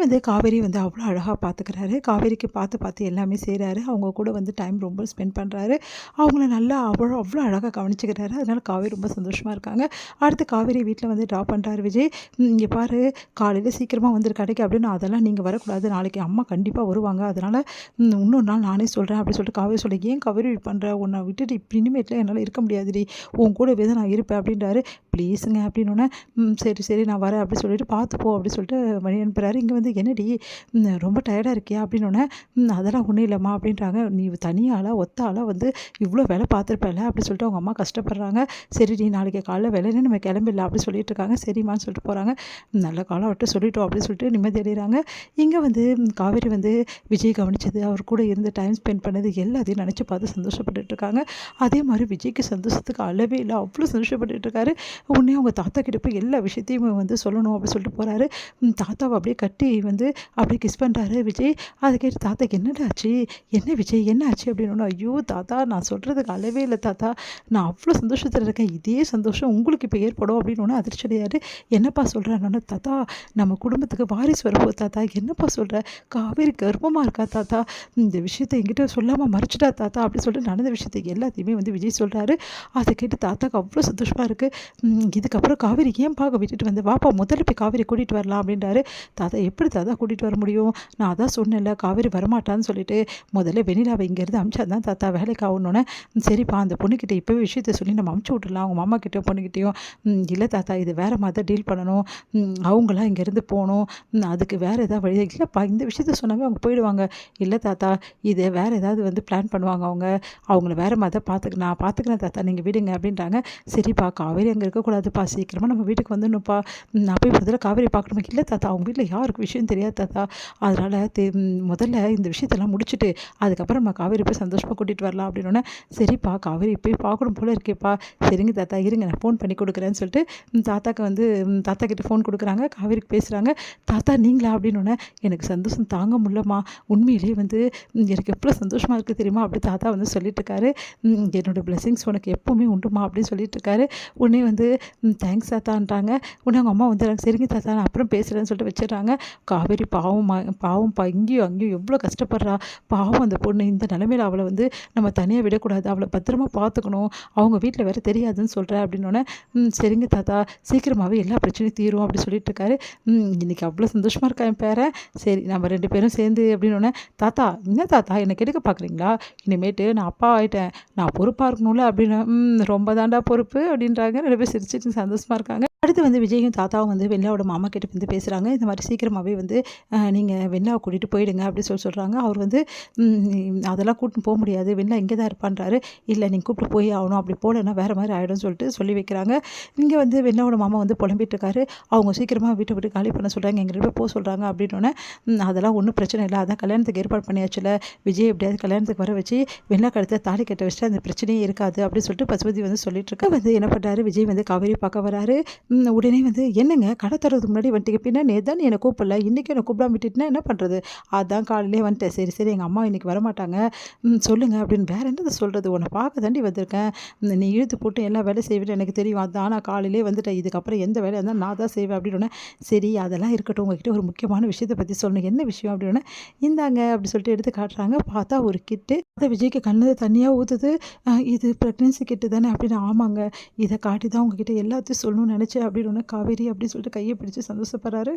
வந்து காவேரி வந்து அவ்வளோ அழகாக பார்த்துக்கிறாரு. காவேரிக்கு பார்த்து பார்த்து எல்லாமே செய்கிறாரு. அவங்க கூட வந்து டைம் ரொம்ப ஸ்பெண்ட் பண்ணுறாரு. அவங்கள நல்லா அவ்வளோ அவ்வளோ அழகாக கவனிச்சுக்கிறாரு. அதனால காவேரி ரொம்ப சந்தோஷமாக இருக்காங்க. அடுத்து காவேரி வீட்டில் வந்து ட்ராப் பண்ணுறாரு விஜய். இங்கே பாரு, காலையில் சீக்கிரமாக வந்துரு கடைக்கு அப்படின்னு. அதெல்லாம் நீங்கள் வரக்கூடாது, நாளைக்கு அம்மா கண்டிப்பாக வருவாங்க, அதனால் இன்னொரு நாள் நானே சொல்கிறேன் அப்படின்னு சொல்லிட்டு காவேரி சொல்ல, ஏன் காவேரி பண்ணுற, உன்னை விட்டுட்டு இப்படி இனிமேட்டில் என்னால் இருக்க முடியாதுடி, உன் கூடவே தான் நான் இருப்பேன் அப்படின்றாரு. ப்ளீஸுங்க அப்படின்னோடனே சரி சரி நான் வரேன் அப்படின்னு சொல்லிட்டு பார்த்துப்போ அப்படின்னு சொல்லிட்டு வழி அனுப்புகிறாரு. இங்கே வந்து என்னடி ரொம்ப டயர்டாக இருக்கியா அப்படின்னோடனே அதெல்லாம் ஒன்றும் இல்லைம்மா அப்படின்றாங்க. நீ தனியாளா ஒத்த ஆளாக வந்து இவ்வளோ வேலை பார்த்துருப்பல அப்படின்னு சொல்லிட்டு அவங்க அம்மா கஷ்டப்படுறாங்க. சரிடி நாளைக்கு காலைல வேலைன்னு நம்ம கிளம்பிடலாம் அப்படின்னு சொல்லிட்டு இருக்காங்க. சரிம்மான்னு சொல்லிட்டு போகிறாங்க. நல்ல காலம் விட்டு சொல்லிட்டோம் அப்படின்னு சொல்லிட்டு நிம்மதி அடைகிறாங்க. இங்கே வந்து காவேரி வந்து விஜய் கவனிச்சது, அவர் கூட இருந்து டைம் ஸ்பெண்ட் பண்ணது எல்லாத்தையும் நினச்சி பார்த்து சந்தோஷப்பட்டுட்டு இருக்காங்க. அதே மாதிரி விஜய்க்கு சந்தோஷத்துக்கு அளவே இல்லை, அவ்வளோ சந்தோஷப்பட்டுட்டு இருக்காரு. உடனே அவங்க தாத்தா கிட்ட போய் எல்லா விஷயத்தையும் வந்து சொல்லணும் அப்படின்னு சொல்லிட்டு போகிறாரு. தாத்தாவை அப்படியே கட்டி வந்து அப்படியே கிஸ் பண்ணுறாரு விஜய். அதை கேட்டு தாத்தாக்கு என்னடா ஆச்சு, என்ன விஜய் என்ன ஆச்சு அப்படின்னு. ஐயோ தாத்தா, நான் சொல்கிறதுக்கு அளவே இல்லை தாத்தா, நான் அவ்வளோ சந்தோஷத்தில் இருக்கேன், இதே சந்தோஷம் உங்களுக்கு இப்போ ஏற்படும் அப்படின்னு அதிர்ச்சி அடையாரு. என்னப்பா சொல்கிறேன்னு, தாத்தா நம்ம குடும்பத்துக்கு வாரிசு வரப்போகுது தாத்தா, என்னப்பா சொல்கிற, காவேரி கர்ப்பமாக இருக்கா தாத்தா, இந்த விஷயத்தை என்கிட்ட சொல்லாமல் மறைச்சிட்டா தாத்தா அப்படின்னு சொல்லிட்டு நடந்த விஷயத்தை எல்லாத்தையுமே வந்து விஜய் சொல்கிறாரு. அதை கேட்டு தாத்தாக்கு அவ்வளோ சந்தோஷமாக இருக்குது. இதுக்கப்புறம் காவேரி ஏன் பார்க்க விட்டுட்டு வந்து, வாப்பா முதல்ல போய் காவேரி கூட்டிகிட்டு வரலாம் அப்படின்றாரு. தாத்தா எப்படி தாத்தா கூட்டிகிட்டு வர முடியும், நான் அதான் சொன்னேன்ல காவேரி வரமாட்டான்னு சொல்லிட்டு, முதல்ல வெண்ணிலாவை இங்கேருந்து அமிச்சா தான் தாத்தா வேலைக்கு ஆகணுன்னே. சரிப்பா அந்த பொண்ணுக்கிட்ட இப்போவே விஷயத்த சொல்லி நம்ம அமுச்சு விட்டுடலாம், அவங்க மாமா கிட்டே பொண்ணுக்கிட்டேயும். இல்லை தாத்தா இது வேறு மாதிரி தான் டீல் பண்ணணும், அவங்களாம் இங்கேருந்து போகணும், அதுக்கு வேறு ஏதாவது வழி இல்லைப்பா, இந்த விஷயத்த சொன்னாவே அவங்க போயிடுவாங்க. இல்லை தாத்தா இது வேறு ஏதாவது வந்து பிளான் பண்ணுவாங்க, அவங்கள வேறு மாதிரி நான் பார்த்துக்கிறேன் தாத்தா, நீங்கள் விடுங்க அப்படின்றாங்க. சரிப்பா காவேரி அங்கே இருக்கக்கூடாதுப்பா, சீக்கிரமாக நம்ம வீட்டுக்கு வந்துடணும்ப்பா, நான் போய் முதல்ல காவேரி பார்க்கணுமா. இல்லை தாத்தா அவங்க வீட்டில் யாருக்கு விஷயம் தெரியாது தாத்தா, அதனால் முதல்ல இந்த விஷயத்தெல்லாம் முடிச்சுட்டு அதுக்கப்புறம் நம்ம காவேரி போய் சந்தோஷமாக கூட்டிகிட்டு வரலாம் அப்படின்னோடனே. சரிப்பா காவேரி போய் பார்க்கணும் போல இருக்கேப்பா, சரிங்க தாத்தா இருங்க நான் ஃபோன் பண்ணி கொடுக்குறேன்னு சொல்லிட்டு தாத்தாக்கு வந்து தாத்தா கிட்ட ஃபோன் கொடுக்குறாங்க. காவேரிக்கு பேசுகிறாங்க. தாத்தா நீங்களா அப்படின்னோடனே, எனக்கு சந்தோஷம் தாங்க முடியலம்மா, உண்மையிலேயே வந்து எனக்கு எவ்வளோ சந்தோஷமாக இருக்குது தெரியுமா அப்படி தாத்தா வந்து சொல்லிட்டு இருக்காரு. என்னோடய பிளெஸிங்ஸ் உனக்கு எப்போவுமே உண்டுமா அப்படின்னு சொல்லிட்டு இருக்காரு. உடனே வந்து தேங்க்ஸ் தாத்தான்றாங்க. உடனே அவங்க அம்மா வந்து சரிங்க தாத்தா நான் அப்புறம் பேசுகிறேன்னு சொல்லிட்டு வச்சிடறாங்க. காவேரி பாவம்ப்பா, இங்கேயும் அங்கேயும் எவ்வளோ கஷ்டப்படுறா, பாவம் அந்த பொண்ணு, இந்த நிலைமையில் அவளை வந்து நம்ம தனியாக விடக்கூடாது, அவளை பத்திரமா பார்த்துக்கணும், அவங்க வீட்டில் வேறு தெரியாதுன்னு சொல்கிறேன் அப்படின்னோடனே. சரிங்க தாத்தா சீக்கிரமாகவே எல்லா பிரச்சனையும் தீரும் அப்படி சொல்லிட்டு இருக்காரு. இன்றைக்கி அவ்வளோ சந்தோஷமாக இருக்கா என் பேரன், சரி நம்ம 2 பேரும் சேர்ந்து அப்படின்னோடனே. தாத்தா என்ன தாத்தா என்னை கெடுக்க பார்க்குறீங்களா, இனிமேட்டு நான் அப்பா ஆகிட்டேன், நான் பொறுப்பாக இருக்கணும்ல அப்படின்னு. ரொம்ப தாண்டா பொறுப்பு அப்படின்றாங்க. 2 பேர் சிரிச்சிட்டு சந்தோஷமாக இருக்காங்க. அடுத்து வந்து விஜயும் தாத்தாவும் வந்து வெண்ணிலாவோட மாமா கிட்ட வந்து பேசுகிறாங்க. இந்த மாதிரி சீக்கிரமாகவே வந்து நீங்கள் வெண்ணிலாவை கூட்டிகிட்டு போயிடுங்க அப்படின்னு சொல்கிறாங்க. அவர் வந்து அதெல்லாம் கூட்டின்னு போக முடியாது, வெண்ணிலா இங்கே தான் இருப்பான்றாரு. இல்லை நீங்கள் கூப்பிட்டு போய் ஆகணும், அப்படி போகலன்னா வேறு மாதிரி ஆகிடும்னு சொல்லிட்டு சொல்லி வைக்கிறாங்க. இங்கே வந்து வெண்ணிலாவோட மாமா வந்து புலம்பிட்டு இருக்காரு. அவங்க சீக்கிரமாக வீட்டை விட்டு காலி பண்ண சொல்கிறாங்க, எங்கள் 2 பேர் போக சொல்கிறாங்க அப்படின்னோடனே. அதெல்லாம் ஒன்றும் பிரச்சனை இல்லை, அதான் கல்யாணத்துக்கு ஏற்பாடு பண்ணியாச்சுல, விஜய் எப்படியாவது கல்யாணத்துக்கு வர வச்சு வெண்ணிலா கழுத்தை தாலி கட்ட வச்சுட்டு அந்த பிரச்சனையே இருக்காது அப்படின்னு சொல்லிட்டு பசுபதி வந்து சொல்லிட்டு இருக்கா. வந்து என்ன பண்ணுறாரு, விஜய் வந்து காவேரி பார்க்க வராரு. உடனே வந்து என்னங்க கடை தரதுக்கு முன்னாடி வந்துட்டு பின்னா நேதான் என்னை கூப்பிடல, இன்றைக்கி என்னை கூப்பிடாம விட்டுட்டுனா என்ன பண்ணுறது, அதான் காலையிலே வந்துட்டேன். சரி சரி எங்கள் அம்மா இன்றைக்கி வரமாட்டாங்க, சொல்லுங்கள் அப்படின்னு. வேறு என்னது சொல்கிறது, உன்னை பார்க்க தாண்டி வந்திருக்கேன், நீ இழுத்து போட்டு எல்லா வேலையும் செய்வேன் எனக்கு தெரியும், அதான் நான் காலையிலே வந்துட்டேன், இதுக்கப்புறம் எந்த வேலையாக இருந்தால் நான் தான் செய்வேன் அப்படின்னு. சரி அதெல்லாம் இருக்கட்டும், உங்ககிட்ட ஒரு முக்கியமான விஷயத்தை பற்றி சொல்லணும், என்ன விஷயம் அப்படின்னு. இந்தாங்க அப்படி சொல்லிட்டு எடுத்து காட்டுறாங்க. பார்த்தா ஒரு கிட்டு, அதை விஜய்க்கு கண்ணு தண்ணியாக ஊற்றுது. இது ப்ரெக்னென்சி கிட்டு தானே அப்படின்னு. ஆமாங்க, இதை காட்டி தான் உங்ககிட்ட எல்லாத்தையும் சொல்லணும்னு நினச்சேன் அப்படின்னு. காவேரி அப்படின்னு சொல்லிட்டு கையை பிடிச்சி சந்தோஷப்படுறாரு.